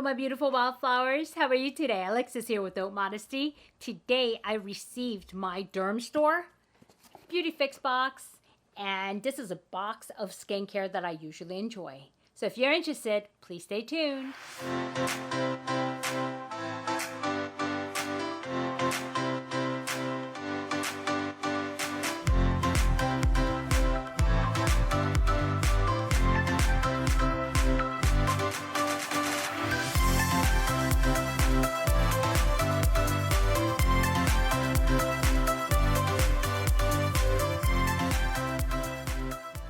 Hello, my beautiful wildflowers. How are you today? Alexis here with Modesty. Today, I received my Dermstore BeautyFix box, and this is a box of skincare that I usually enjoy. So if you're interested, please stay tuned.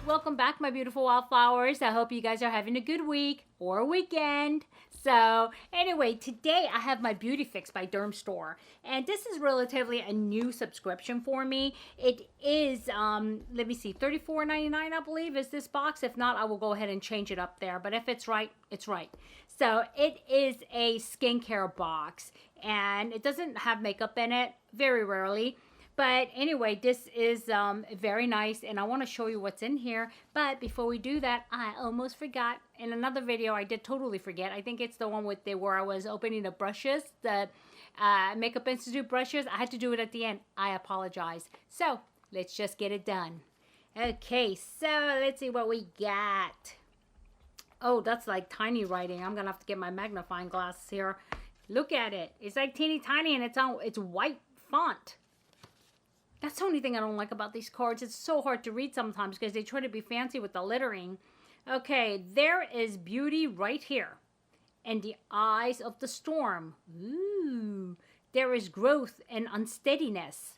Welcome back, my beautiful wildflowers. I hope you guys are having a good week or weekend. So anyway, today I have my BeautyFix by Dermstore, and this is relatively a new subscription for me. It is, let me see, $34.99 I believe is this box. If not, I will go ahead and change it up there, but if it's right, it's right. So it is a skincare box, and it doesn't have makeup in it, very rarely. But anyway, this is very nice, and I want to show you what's in here. But before we do that, I almost forgot. In another video, I did totally forget. I think it's the one with where I was opening the brushes, the Makeup Institute brushes. I had to do it at the end. I apologize. So let's just get it done. Okay, so let's see what we got. Oh, that's like tiny writing. I'm going to have to get my magnifying glass here. Look at it. It's like teeny tiny, and it's white font. That's the only thing I don't like about these cards. It's so hard to read sometimes because they try to be fancy with the lettering. Okay, there is beauty right here in the eyes of the storm. Ooh. There is growth and unsteadiness.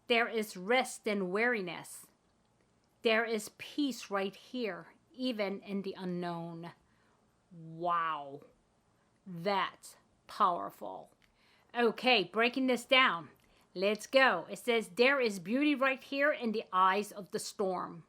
There is rest and weariness. There is peace right here, even in the unknown. Wow. That's powerful. Okay, breaking this down. Let's go. It says, there is beauty right here in the eyes of the storm.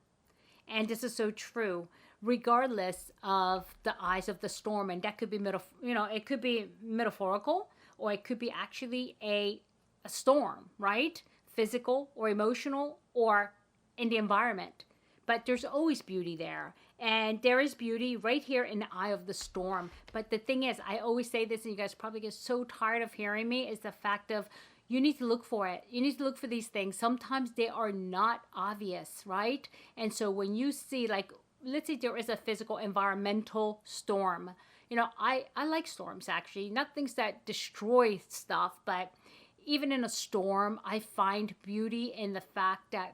And this is so true, regardless of the eyes of the storm. And that could be, it could be metaphorical, or it could be actually a storm, right? Physical or emotional or in the environment. But there's always beauty there. And there is beauty right here in the eye of the storm. But the thing is, I always say this, and you guys probably get so tired of hearing me, is the fact of, you need to look for it. You need to look for these things. Sometimes they are not obvious, right? And so when you see, like, let's say there is a physical environmental storm. You know, I like storms, actually. Not things that destroy stuff, but even in a storm, I find beauty in the fact that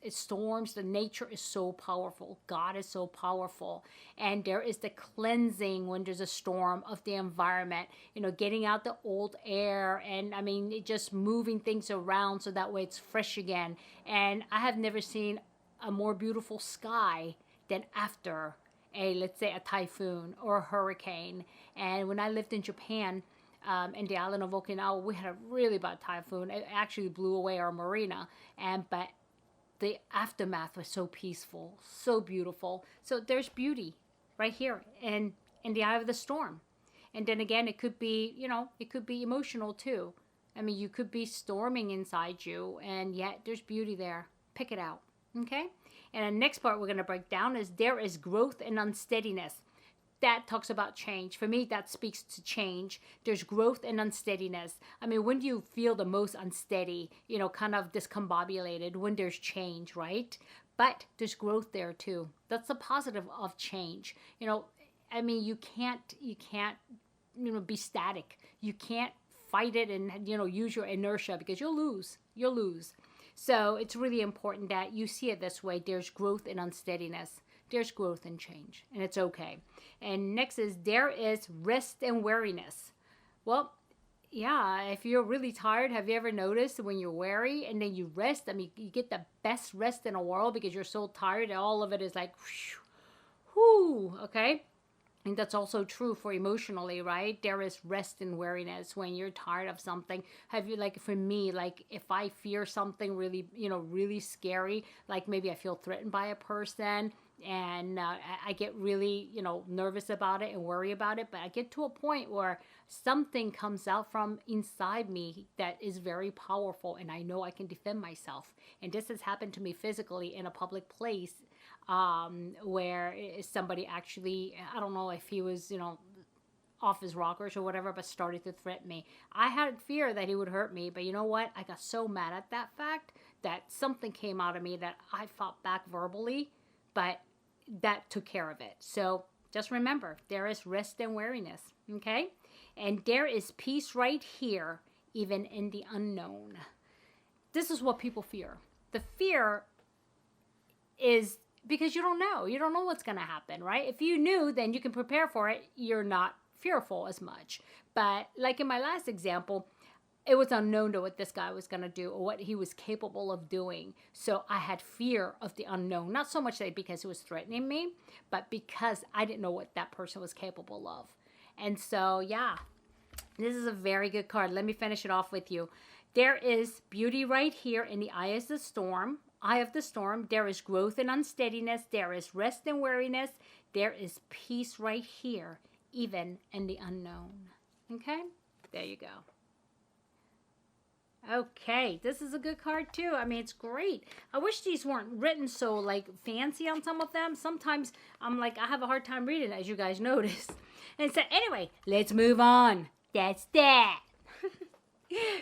storms, the nature is so powerful. God is so powerful. And there is the cleansing when there's a storm of the environment, you know, getting out the old air, and I mean, just moving things around so that way it's fresh again. And I have never seen a more beautiful sky than after let's say a typhoon or a hurricane. And when I lived in Japan, in the island of Okinawa, we had a really bad typhoon. It actually blew away our marina, but the aftermath was so peaceful, so beautiful. So there's beauty right here in the eye of the storm. And then again, it could be, it could be emotional too. I mean, you could be storming inside you, and yet there's beauty there. Pick it out, okay? And the next part we're going to break down is there is growth and unsteadiness. That talks about change. For me, that speaks to change. There's growth and unsteadiness. I mean, when do you feel the most unsteady, kind of discombobulated? When there's change, right? But there's growth there too. That's the positive of change. I mean, you can't, be static. You can't fight it and, use your inertia, because you'll lose. You'll lose. So it's really important that you see it this way. There's growth and unsteadiness. There's growth and change, and it's okay. And next is there is rest and weariness. Well, yeah, if you're really tired, have you ever noticed when you're weary and then you rest? I mean, you get the best rest in the world because you're so tired and all of it is like, whoo, okay? And that's also true for emotionally, right? There is rest and weariness when you're tired of something. Have you, like, for me, like, if I fear something really, really scary, like maybe I feel threatened by a person, and I get really, nervous about it and worry about it. But I get to a point where something comes out from inside me that is very powerful, and I know I can defend myself. And this has happened to me physically in a public place, where somebody actually, I don't know if he was, off his rockers or whatever, but started to threaten me. I had fear that he would hurt me, but you know what? I got so mad at that fact that something came out of me that I fought back verbally, but that took care of it. So just remember, there is rest and weariness, okay? And there is peace right here, even in the unknown. This is what people fear. The fear is because you don't know. You don't know what's going to happen, right? If you knew, then you can prepare for it. You're not fearful as much. But like in my last example, it was unknown to what this guy was going to do or what he was capable of doing. So I had fear of the unknown. Not so much that because he was threatening me, but because I didn't know what that person was capable of. And so, yeah, this is a very good card. Let me finish it off with you. There is beauty right here in the eye of the storm. Eye of the storm. There is growth and unsteadiness. There is rest and weariness. There is peace right here, even in the unknown. Okay? There you go. Okay, this is a good card too. I mean, it's great. I wish these weren't written so like fancy on some of them. Sometimes I'm like, I have a hard time reading, as you guys notice. And so anyway, let's move on. That's that.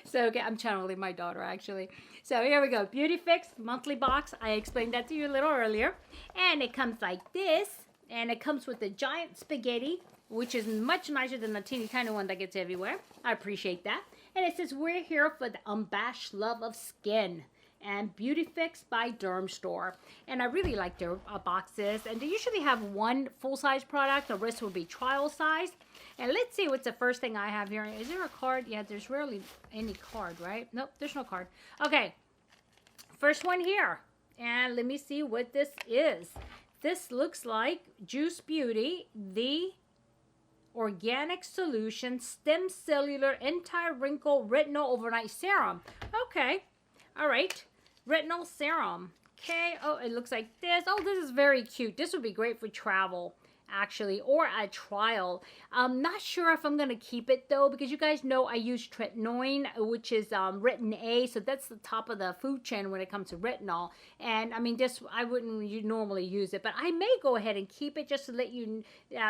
So okay, I'm channeling my daughter actually. So here we go. BeautyFix monthly box. I explained that to you a little earlier. And it comes like this. And it comes with the giant spaghetti, which is much nicer than the teeny tiny one that gets everywhere. I appreciate that. And it says, we're here for the unabashed love of skin. And BeautyFix by Dermstore. And I really like their boxes. And they usually have one full-size product. The rest will be trial size. And let's see what's the first thing I have here. Is there a card? Yeah, there's rarely any card, right? Nope, there's no card. Okay, first one here. And let me see what this is. This looks like Juice Beauty, the Organic Solution Stem Cellular Anti-Wrinkle Retinol Overnight Serum. Okay, all right. Retinol Serum. Okay, oh, it looks like this. Oh, this is very cute. This would be great for travel, actually, or a trial. I'm not sure if I'm going to keep it, though, because you guys know I use tretinoin, which is retin A, so that's the top of the food chain when it comes to retinol. And, I mean, this, I wouldn't normally use it, but I may go ahead and keep it just to let you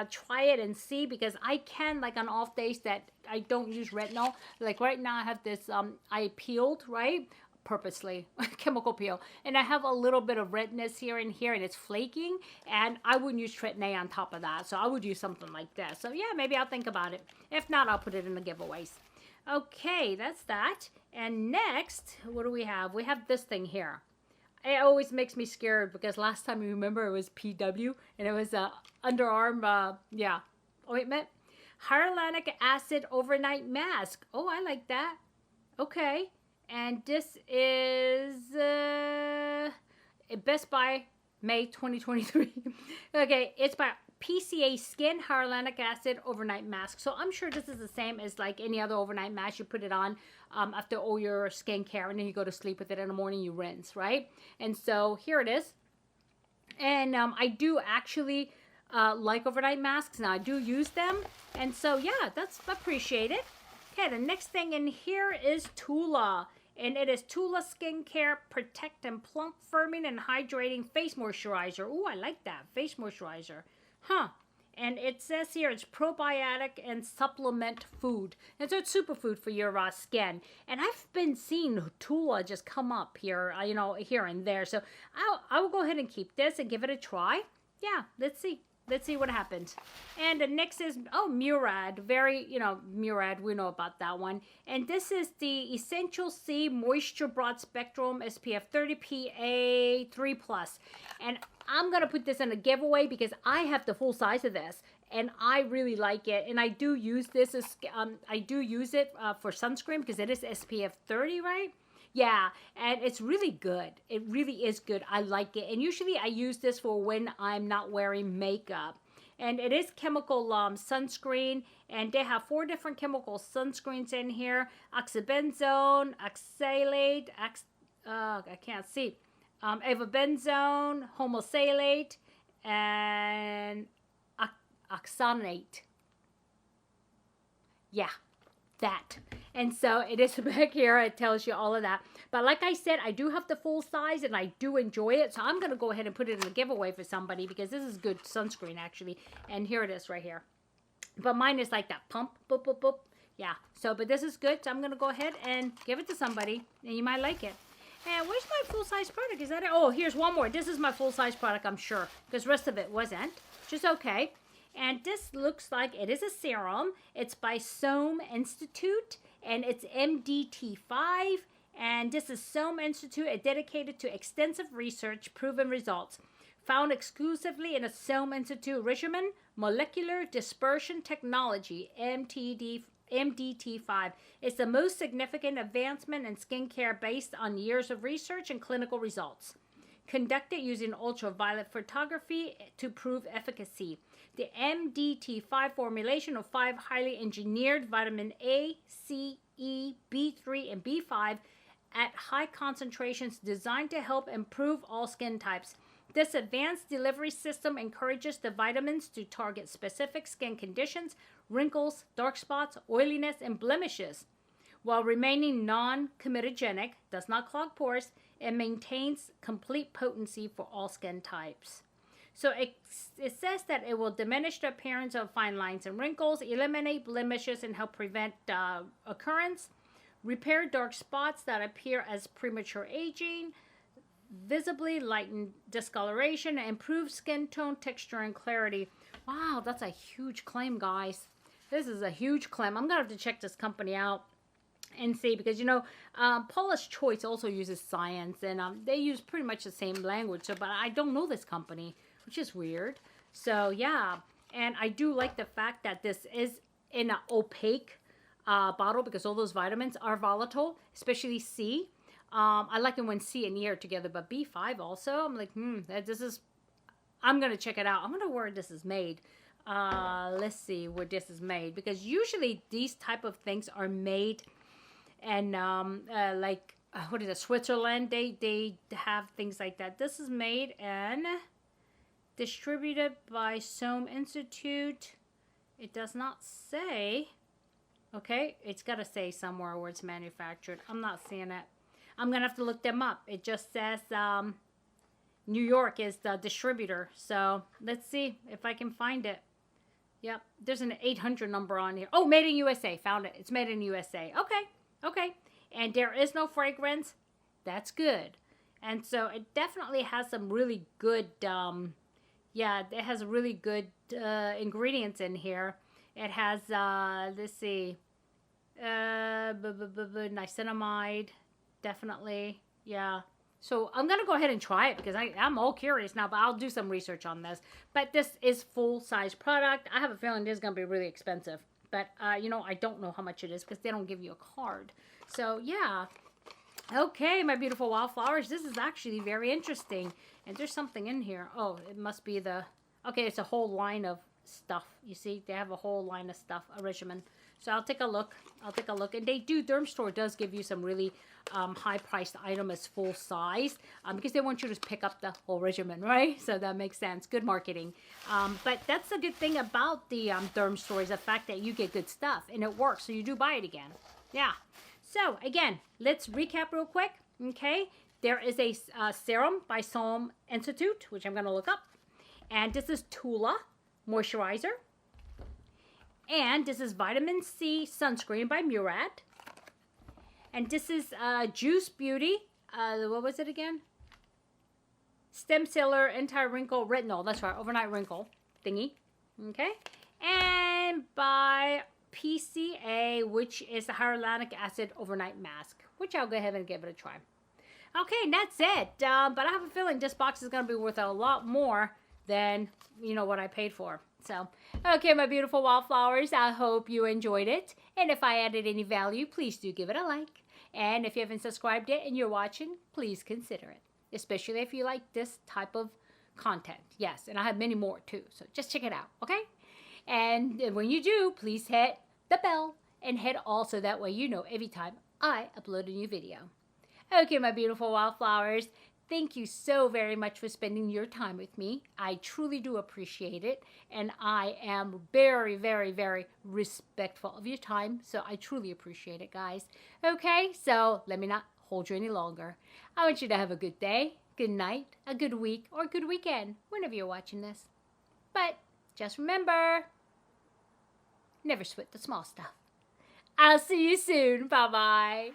try it and see, because I can, like, on off days that I don't use retinol. Like, right now I have this, I peeled, right? Purposely chemical peel, and I have a little bit of redness here and here, and it's flaking, and I wouldn't use tretinoin on top of that, so I would use something like this. So yeah, maybe I'll think about it. If not, I'll put it in the giveaways. Okay, that's that. And next, what do we have? We have this thing here. It always makes me scared because last time, you remember, it was PW, and it was a underarm ointment. Hyaluronic acid overnight mask. Oh, I like that. Okay. And this is Best Buy, May 2023. Okay, it's by PCA Skin Hyaluronic Acid Overnight Mask. So I'm sure this is the same as like any other overnight mask. You put it on after all your skincare, and then you go to sleep with it in the morning, you rinse, right? And so here it is. And I do actually like overnight masks. Now, I do use them. And so, yeah, that's appreciated. Okay, the next thing in here is Tula. And it is Tula Skincare Protect and Plump Firming and Hydrating Face Moisturizer. Ooh, I like that. Face moisturizer. Huh. And it says here it's probiotic and supplement food. And so it's superfood for your skin. And I've been seeing Tula just come up here, you know, here and there. So I will go ahead and keep this and give it a try. Yeah, let's see. Let's see what happens. And the next is, Murad. Very, Murad, we know about that one. And this is the Essential C Moisture Broad Spectrum SPF 30 PA 3+. And I'm going to put this in a giveaway because I have the full size of this. And I really like it. And I do use this as, for sunscreen because it is SPF 30, right? Yeah, and it's really good. It really is good. I like it. And usually I use this for when I'm not wearing makeup. And it is chemical sunscreen. And they have 4 different chemical sunscreens in here. Oxybenzone, oxalate, I can't see. Avobenzone, homosalate, and oxonate. Yeah, that. And so it is back here. It tells you all of that. But like I said, I do have the full size and I do enjoy it. So I'm going to go ahead and put it in the giveaway for somebody because this is good sunscreen actually. And here it is right here. But mine is like that pump, boop, boop, boop. Yeah, so, but this is good. So I'm going to go ahead and give it to somebody, and you might like it. And where's my full-size product? Is that it? Oh, here's one more. This is my full-size product, I'm sure, because the rest of it wasn't, which is okay. And this looks like it is a serum. It's by Somme Institute, and it's MDT5. And this is Somme Institute, dedicated to extensive research, proven results. Found exclusively in a Somme Institute regimen, molecular dispersion technology, MDT5. It's the most significant advancement in skincare based on years of research and clinical results, conducted using ultraviolet photography to prove efficacy. The MDT5 formulation of 5 highly engineered vitamin A, C, E, B3, and B5 at high concentrations designed to help improve all skin types. This advanced delivery system encourages the vitamins to target specific skin conditions, wrinkles, dark spots, oiliness, and blemishes, while remaining non-comedogenic, does not clog pores, and maintains complete potency for all skin types. So it says that it will diminish the appearance of fine lines and wrinkles, eliminate blemishes, and help prevent occurrence, repair dark spots that appear as premature aging, visibly lighten discoloration, and improve skin tone, texture, and clarity. Wow, that's a huge claim, guys. This is a huge claim. I'm going to have to check this company out and see, because, you know, Paula's Choice also uses science, and they use pretty much the same language, so, but I don't know this company, which is weird. So, yeah, and I do like the fact that this is in an opaque bottle, because all those vitamins are volatile, especially C. I like it when C and E are together, but B5 also. I'm like, this is, I'm going to check it out. I'm going to where this is made. Let's see where this is made, because usually these type of things are made and like, what is it, Switzerland? They have things like that. This is made and distributed by Somme Institute. It does not say. Okay, it's got to say somewhere where it's manufactured. I'm not seeing it. I'm going to have to look them up. It just says New York is the distributor. So let's see if I can find it. Yep, there's an 800 number on here. Oh, made in USA. Found it. It's made in USA. Okay, okay. And there is no fragrance. That's good. And so it definitely has some really good, yeah, it has really good ingredients in here. It has, let's see, niacinamide. Definitely, yeah. So I'm going to go ahead and try it, because I'm all curious now, but I'll do some research on this. But this is full-size product. I have a feeling this is going to be really expensive. But, you know, I don't know how much it is, because they don't give you a card. So, yeah. Okay, my beautiful wildflowers. This is actually very interesting. And there's something in here. Oh, it must be the... Okay, it's a whole line of stuff. You see, they have a whole line of stuff, a regimen. So I'll take a look. I'll take a look. And they do, Dermstore does give you some really high-priced item as full size, because they want you to pick up the whole regimen, right? So that makes sense. Good marketing. But that's the good thing about the Dermstore, is the fact that you get good stuff and it works, so you do buy it again. Yeah. So again, let's recap real quick. Okay, there is a serum by Somme Institute, which I'm going to look up, and this is Tula moisturizer. And this is Vitamin C Sunscreen by Murad. And this is Juice Beauty. What was it again? Stem Cellular Anti-Wrinkle Retinol. That's right, overnight wrinkle thingy. Okay. And by PCA, which is the hyaluronic acid overnight mask, which I'll go ahead and give it a try. Okay, and that's it. But I have a feeling this box is going to be worth a lot more than, you know, what I paid for. So, okay, my beautiful wildflowers, I hope you enjoyed it. And if I added any value, please do give it a like. And if you haven't subscribed yet and you're watching, please consider it. Especially if you like this type of content. Yes, and I have many more too. So just check it out, okay? And when you do, please hit the bell and hit all, so that way you know every time I upload a new video. Okay, my beautiful wildflowers, thank you so very much for spending your time with me. I truly do appreciate it. And I am very, very, very respectful of your time. So I truly appreciate it, guys. Okay, so let me not hold you any longer. I want you to have a good day, good night, a good week, or good weekend, whenever you're watching this. But just remember, never sweat the small stuff. I'll see you soon. Bye-bye.